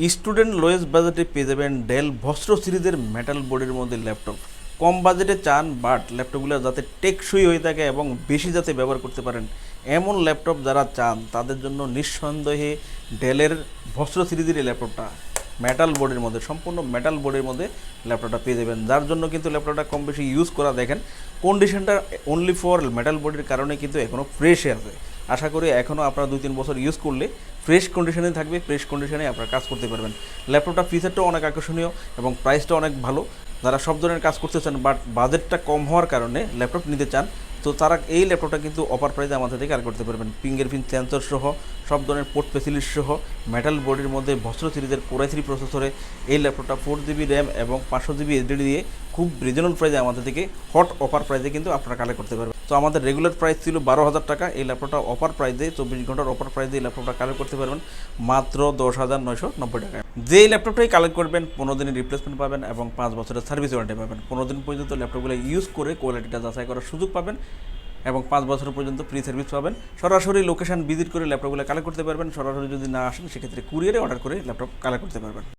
Student lowest বাজেটে পেয়ে যাবেন ডেল ভস্ট্রো সিরিজের মেটাল বডির মধ্যে ল্যাপটপ। কম বাজেটে চান বাট ল্যাপটপগুলো যাতে টেকসই হয়ে থাকে এবং বেশি যাতে ব্যবহার করতে পারেন এমন ল্যাপটপ যারা চান তাদের জন্য নিঃসন্দেহে ডেলের ভস্ট্রো সিরিজের এই ল্যাপটপটা মেটাল বোর্ডের মধ্যে, সম্পূর্ণ মেটাল বোর্ডের মধ্যে ল্যাপটপটা পেয়ে যাবেন, যার জন্য কিন্তু ল্যাপটপটা কম বেশি ইউজ করা দেখেন কন্ডিশনটা অনলি ফর মেটাল বডির কারণে কিন্তু এখনও ফ্রেশে আছে। আশা করি এখনও আপনারা 2-3 বছর ইউজ করলে ফ্রেশ কন্ডিশনে থাকবে, ফ্রেশ কন্ডিশনে আপনারা কাজ করতে পারবেন। ল্যাপটপটা ফিচারটাও অনেক আকর্ষণীয় এবং প্রাইসটা অনেক ভালো। যারা সব ধরনের কাজ করতে চান বাট বাজেটটা কম হওয়ার কারণে ল্যাপটপ নিতে চান, তো তারা এই ল্যাপটপটা কিন্তু অফার প্রাইসে আমাদের থেকে কালেক্ট করতে পারবেন। ফিঙ্গারপ্রিন্ট সেন্সর সহ সব ধরনের পোর্ট ফেসিলিটি সহ মেটাল বডির মধ্যে ভস্ট্রো সিরিজের কোর i3 প্রসেসরে এই ল্যাপটপটা 4GB র্যাম এবং 500GB SSD দিয়ে খুব রিজনেবল প্রাইসে আমাদের থেকে হট অফার প্রাইসে কিন্তু আপনারা কালেক্ট করতে পারবেন। তো আমাদের রেগুলার প্রাইস ছিল 12,000 টাকা, এই ল্যাপটপটা অফার প্রাইসে 24 ঘন্টার অফার প্রাইসে এই ল্যাপটপটা কালেক্ট করতে পারবেন মাত্র 10,990 টাকায়। যেই ল্যাপটপটাই কালেক্ট করবেন 15 দিনের রিপ্লেসমেন্ট পাবেন এবং 5 বছরের সার্ভিস ওয়ারেন্টি পাবেন। 15 দিন পর্যন্ত ল্যাপটপগুলো ইউজ করে কোয়ালিটিটা যাচাই করার সুযোগ পাবেন এবং 5 বছর পর্যন্ত ফ্রি সার্ভিস পাবেন। সরাসরি লোকেশন ভিজিট করে ল্যাপটপগুলো কালেক্ট করতে পারবেন। সরাসরি যদি না আসেন সেক্ষেত্রে কুরিয়ারে অর্ডার করে ল্যাপটপ কালেক্ট করতে পারবেন।